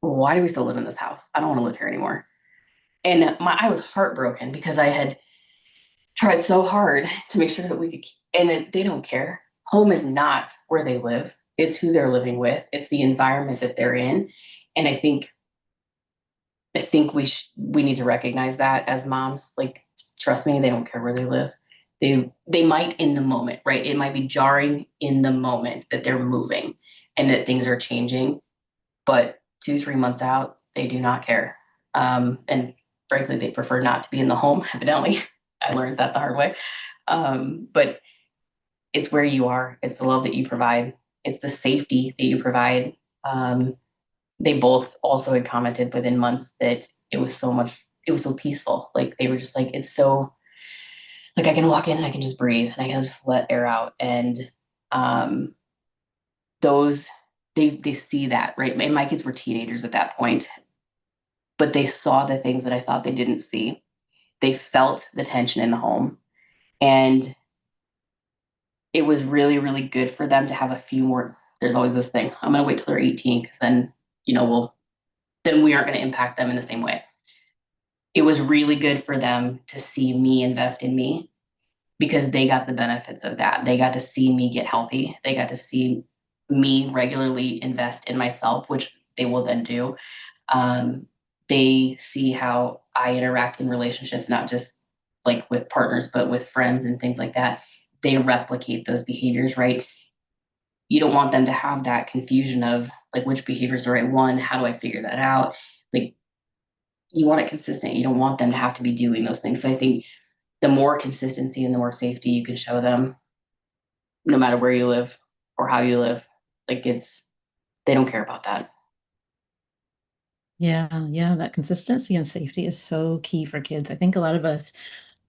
well, why do we still live in this house? I don't want to live here anymore. And I was heartbroken because I had tried so hard to make sure that we could keep, and they don't care. Home is not where they live. It's who they're living with. It's the environment that they're in. And I think we need to recognize that as moms. Like, trust me, they don't care where they live. They might in the moment, right? It might be jarring in the moment that they're moving and that things are changing, but 2, 3 months out, they do not care. And frankly, they prefer not to be in the home. Evidently, I learned that the hard way. But it's where you are. It's the love that you provide. It's the safety that you provide. They both also had commented within months that it was so peaceful. Like they were just like, it's so like I can walk in and I can just breathe and I can just let air out. And um those they see that, right? And my kids were teenagers at that point, but they saw the things that I thought they didn't see. They felt the tension in the home. And it was really, really good for them to have a few more. There's always this thing. I'm gonna wait till they're 18 because then, then we aren't going to impact them in the same way. It was really good for them to see me invest in me because they got the benefits of that. They got to see me get healthy. They got to see me regularly invest in myself, which they will then do. Um, they see how I interact in relationships, not just like with partners, but with friends and things like that. They replicate those behaviors, right? You don't want them to have that confusion of like which behavior is the right one. How do I figure that out? Like you want it consistent. You don't want them to have to be doing those things. So I think the more consistency and the more safety you can show them, no matter where you live or how you live, like they don't care about that. Yeah, yeah, that consistency and safety is so key for kids. I think a lot of us,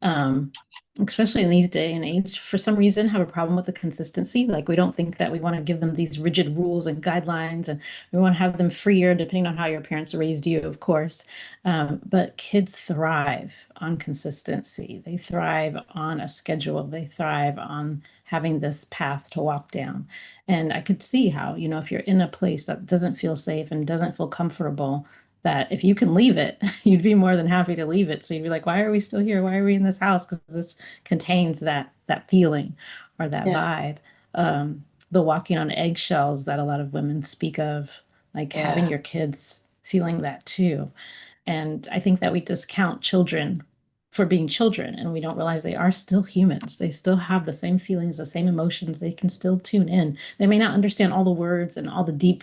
um, especially in these day and age, for some reason have a problem with the consistency. Like we don't think that we want to give them these rigid rules and guidelines, and we want to have them freer depending on how your parents raised you, of course. But kids thrive on consistency. They thrive on a schedule. They thrive on having this path to walk down. And I could see how, if you're in a place that doesn't feel safe and doesn't feel comfortable, that if you can leave it, you'd be more than happy to leave it. So you'd be like, why are we still here? Why are we in this house? Because this contains that feeling or that Yeah. vibe. The walking on eggshells that a lot of women speak of, like having Yeah. your kids feeling that too. And I think that we discount children for being children and we don't realize they are still humans. They still have the same feelings, the same emotions. They can still tune in. They may not understand all the words and all the deep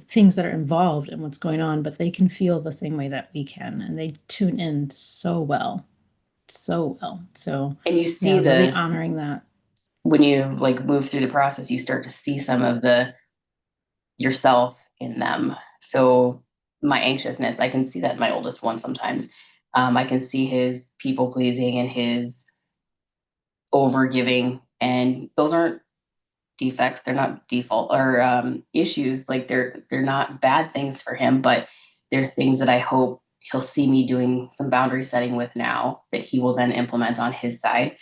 things that are involved in what's going on, but they can feel the same way that we can. And they tune in so well, so well. So, And you see yeah, really honoring that. when you like move through the process, you start to see some of the yourself in them. So my anxiousness, I can see that in my oldest one sometimes. I can see his people pleasing and his over giving, and those aren't defects. They're not default or issues. Like they're not bad things for him, but they're things that I hope he'll see me doing some boundary setting with now that he will then implement on his side.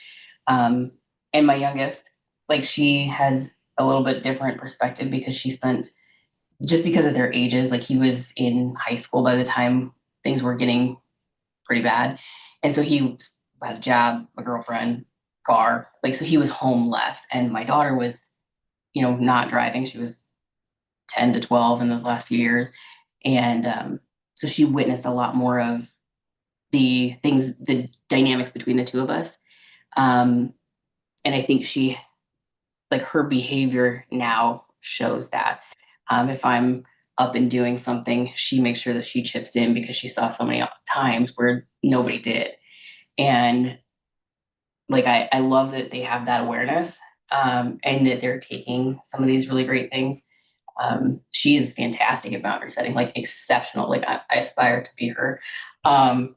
Um, and my youngest, like she has a little bit different perspective because she spent just because of their ages, like he was in high school by the time things were getting pretty bad. And so he had a job, a girlfriend, car, like so he was home less. And my daughter was, not driving. She was 10 to 12 in those last few years. And so she witnessed a lot more of the dynamics between the two of us. Um, and I think like her behavior now shows that. If I'm up and doing something, she makes sure that she chips in because she saw so many times where nobody did. And like, I love that they have that awareness, and that they're taking some of these really great things. She is fantastic at boundary setting, like exceptional. Like I aspire to be her. Um,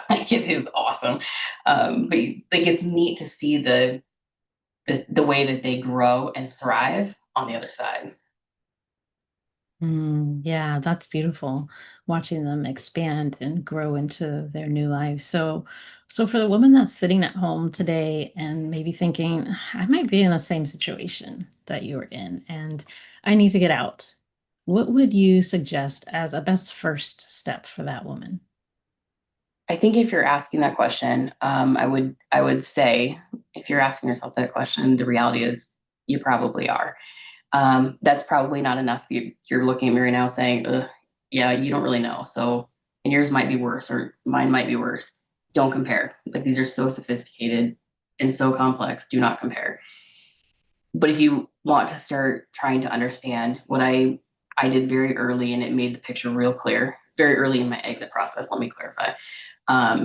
like it is awesome. But like it's neat to see the way that they grow and thrive on the other side. Yeah, that's beautiful. Watching them expand and grow into their new lives. So for the woman that's sitting at home today and maybe thinking, I might be in the same situation that you're in, and I need to get out. What would you suggest as a best first step for that woman? I think if you're asking that question, I would say if you're asking yourself that question, the reality is you probably are. That's probably not enough. You're looking at me right now saying, ugh, yeah, you don't really know. So, and yours might be worse or mine might be worse. Don't compare. Like these are so sophisticated and so complex. Do not compare. But if you want to start trying to understand what I did very early, and it made the picture real clear very early in my exit process, let me clarify.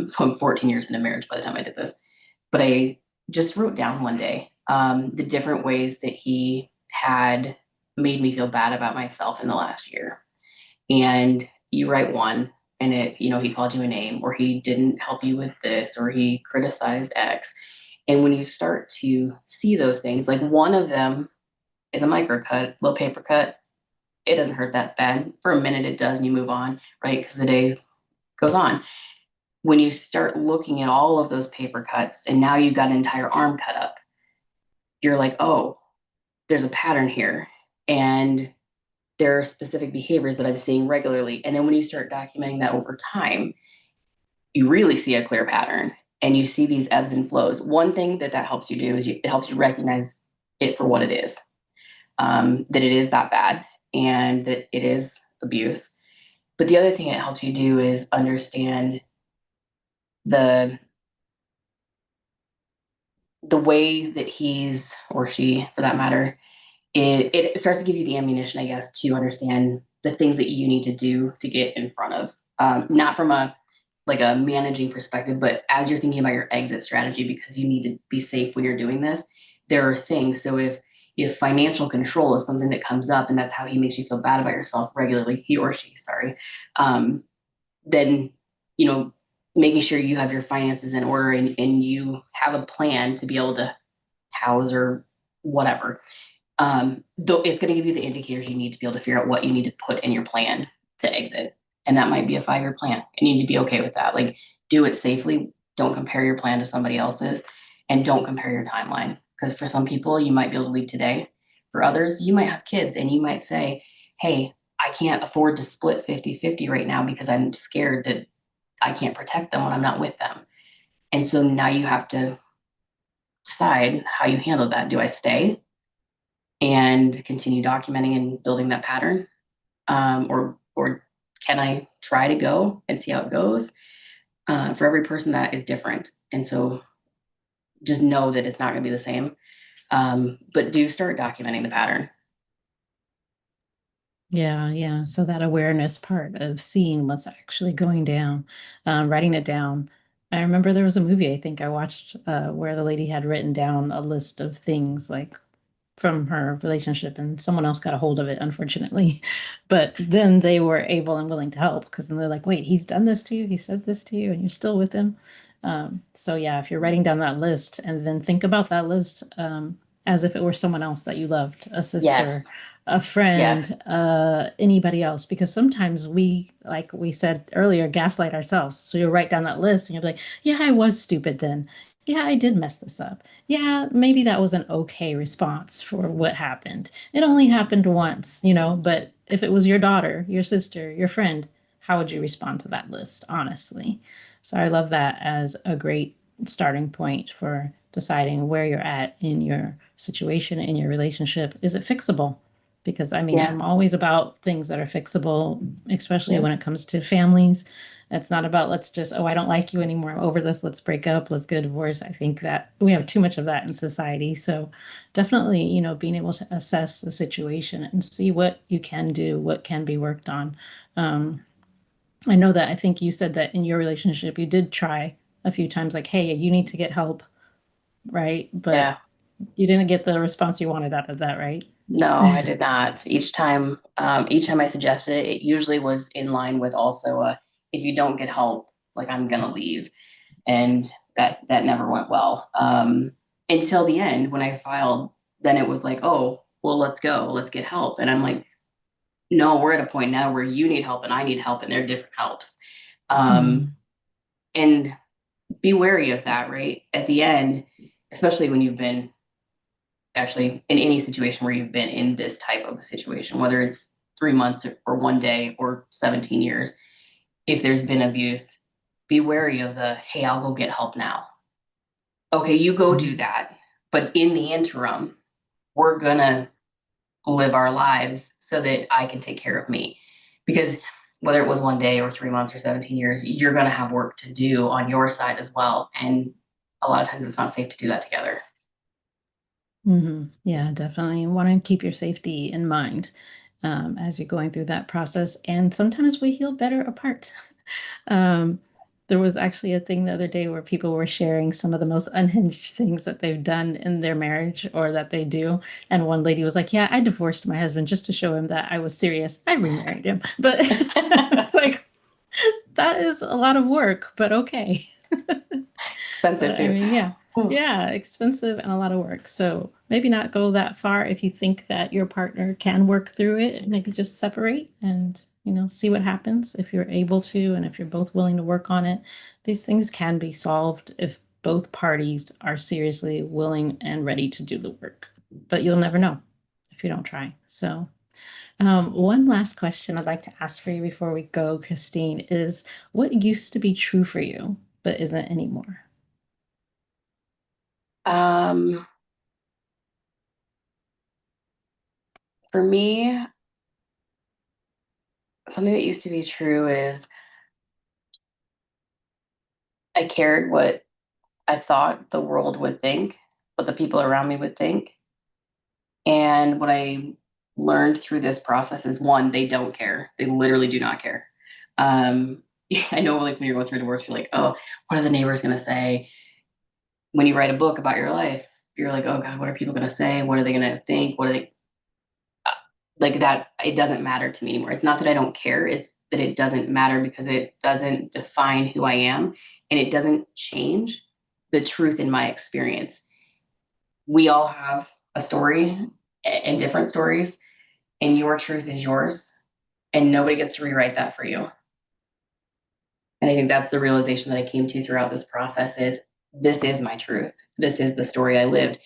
So I'm 14 years into marriage by the time I did this, but I just wrote down one day the different ways that he had made me feel bad about myself in the last year. And you write one, and he called you a name, or he didn't help you with this, or he criticized X. And when you start to see those things, like one of them is a micro cut, little paper cut, it doesn't hurt that bad. For a minute, it does, and you move on, right? Because the day goes on. When you start looking at all of those paper cuts, and now you've got an entire arm cut up, you're like, oh, there's a pattern here. And there are specific behaviors that I'm seeing regularly. And then when you start documenting that over time, you really see a clear pattern and you see these ebbs and flows. One thing that helps you do is it helps you recognize it for what it is, that it is that bad and that it is abuse. But the other thing it helps you do is understand the the way that he's, or she for that matter, it starts to give you the ammunition, I guess, to understand the things that you need to do to get in front of, not from a like a managing perspective, but as you're thinking about your exit strategy, because you need to be safe when you're doing this, there are things. So if financial control is something that comes up and that's how he makes you feel bad about yourself regularly, he or she, sorry, um, then you know making sure you have your finances in order, and you have a plan to be able to house or whatever, though it's going to give you the indicators you need to be able to figure out what you need to put in your plan to exit. And that might be a 5-year plan. And you need to be okay with that. Like, do it safely. Don't compare your plan to somebody else's, and don't compare your timeline. Because for some people, you might be able to leave today. For others, you might have kids and you might say, hey, I can't afford to split 50-50 right now because I'm scared that I can't protect them when I'm not with them. And so now you have to decide how you handle that. Do I stay and continue documenting and building that pattern, or can I try to go and see how it goes? For every person, that is different, and so just know that it's not going to be the same. But do start documenting the pattern. Yeah, yeah. So that awareness part of seeing what's actually going down, writing it down. I remember there was a movie I think I watched where the lady had written down a list of things like from her relationship, and someone else got a hold of it, unfortunately. But then they were able and willing to help because then they're like, wait, he's done this to you, he said this to you, and you're still with him. So yeah, if you're writing down that list and then think about that list as if it were someone else that you loved, a sister, Yes, a yes, friend, anybody else, because sometimes we, like we said earlier, gaslight ourselves. So you'll write down that list and you'll be like, yeah, I was stupid then. Yeah, I did mess this up. Yeah, maybe that was an okay response for what happened. It only happened once, but if it was your daughter, your sister, your friend, how would you respond to that list, honestly? So I love that as a great starting point for deciding where you're at in your situation, in your relationship. Is it fixable? because I mean, Yeah. I'm always about things that are fixable, especially Yeah. when it comes to families. It's not about let's just, oh, I don't like you anymore. I'm over this. Let's break up. Let's get a divorce. I think that we have too much of that in society. So definitely, being able to assess the situation and see what you can do, what can be worked on. Um, I know that I think you said that in your relationship, you did try a few times, like, hey, you need to get help, right? But Yeah. you didn't get the response you wanted out of that, right? No, I did not. Each time I suggested it, it usually was in line with also if you don't get help, like I'm gonna leave, and that never went well. Until the end, when I filed, then it was like, oh, well, let's go, let's get help, and I'm like, no, we're at a point now where you need help and I need help, and they're different helps. Um, Mm, and be wary of that, right? At the end, especially when you've been actually in any situation where you've been in this type of a situation, whether it's 3 months or one day or 17 years, if there's been abuse, be wary of the, hey, I'll go get help now. Okay, you go do mm, that. But in the interim, we're going to live our lives so that I can take care of me. Because whether it was one day or 3 months or 17 years, you're going to have work to do on your side as well. And a lot of times it's not safe to do that together. Yeah, definitely. Want to keep your safety in mind as you're going through that process. And sometimes we heal better apart. um, there was actually a thing the other day where people were sharing some of the most unhinged things that they've done in their marriage or that they do. And one lady was like, yeah, I divorced my husband just to show him that I was serious. I remarried him. But it's like, that is a lot of work, but okay. Expensive But I too. mean, yeah, Hmm. yeah, expensive and a lot of work. So maybe not go that far if you think that your partner can work through it. Maybe just separate and, see what happens if you're able to and if you're both willing to work on it. These things can be solved if both parties are seriously willing and ready to do the work. But you'll never know if you don't try. So, one last question I'd like to ask for you before we go, Christine, is what used to be true for you but isn't anymore? Um, for me, something that used to be true is I cared what I thought the world would think, what the people around me would think. And what I learned through this process is one, they don't care. They literally do not care. Um, I know, like when you're going through divorce, you're like, oh, what are the neighbors going to say? When you write a book about your life, you're like, oh God, what are people going to say? What are they going to think? What are they like that? It doesn't matter to me anymore. It's not that I don't care. It's that it doesn't matter because it doesn't define who I am and it doesn't change the truth in my experience. We all have a story and different stories, and your truth is yours, and nobody gets to rewrite that for you. And I think that's the realization that I came to throughout this process is this is my truth. This is the story I lived.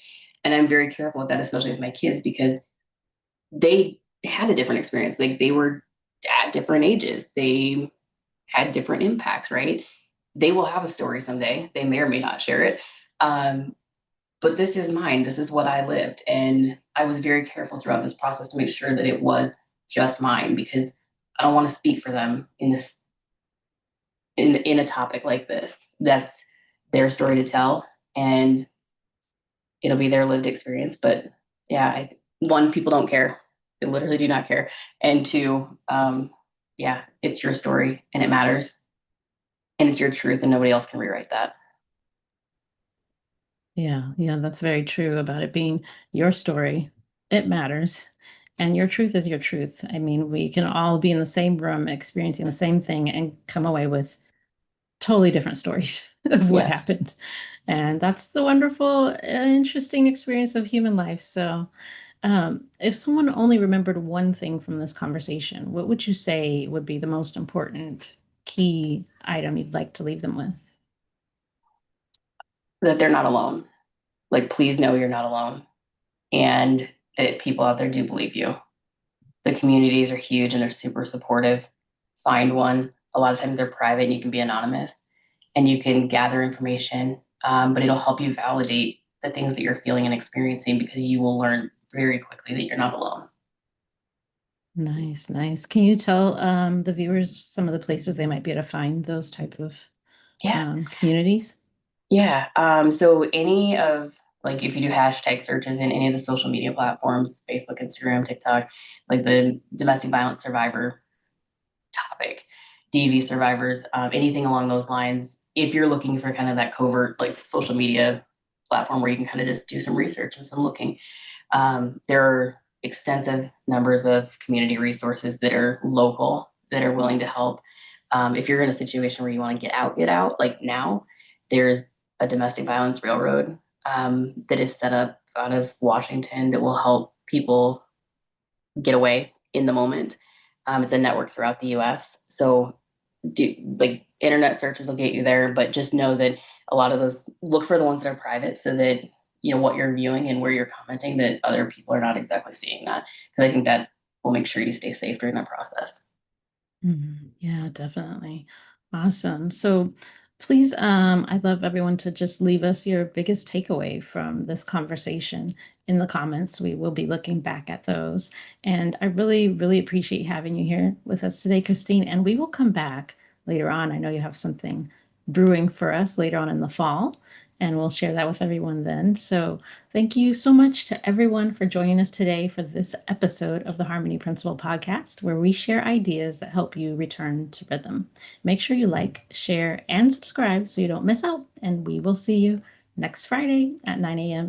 And I'm very careful with that, especially with my kids, because they had a different experience. Like they were at different ages. They had different impacts, right? They will have a story someday. They may or may not share it. Um, but this is mine. This is what I lived. And I was very careful throughout this process to make sure that it was just mine because I don't want to speak for them in a topic like this. That's their story to tell and it'll be their lived experience. But yeah, one, people don't care. They literally do not care. And two, yeah, it's your story and it matters and it's your truth and nobody else can rewrite that. Yeah, yeah, that's very true about it being your story. It matters. And your truth is your truth. I mean, we can all be in the same room experiencing the same thing and come away with totally different stories of what Yes. happened. And that's the wonderful, interesting experience of human life. So, if someone only remembered one thing from this conversation, what would you say would be the most important key item you'd like to leave them with? That they're not alone. Like, please know you're not alone and that people out there do believe you. The communities are huge and they're super supportive. Find one. A lot of times they're private and you can be anonymous and you can gather information, but it'll help you validate the things that you're feeling and experiencing because you will learn very quickly that you're not alone. Nice, nice. Can you tell the viewers some of the places they might be able to find those type of Yeah. communities? Yeah. So any of like if you do hashtag searches in any of the social media platforms, Facebook, Instagram, TikTok, like the domestic violence survivor topic, DV survivors, anything along those lines, if you're looking for kind of that covert like social media platform where you can kind of just do some research and some looking, there are extensive numbers of community resources that are local that are willing to help. If you're in a situation where you want to get out, like now, there's a domestic violence railroad that is set up out of Washington that will help people get away in the moment. It's a network throughout the US. So do like internet searches will get you there, but just know that a lot of those look for the ones that are private so that you know what you're viewing and where you're commenting that other people are not exactly seeing that. Because I think that will make sure you stay safe during that process. Mhm. Yeah, definitely. Awesome. So please, I'd love everyone to just leave us your biggest takeaway from this conversation in the comments. We will be looking back at those. And I really, really appreciate having you here with us today, Christine. And we will come back later on. I know you have something brewing for us later on in the fall, and we'll share that with everyone then. So thank you so much to everyone for joining us today for this episode of the Harmony Principle podcast, where we share ideas that help you return to rhythm. Make sure you like, share, and subscribe so you don't miss out. And we will see you next Friday at 9 a.m.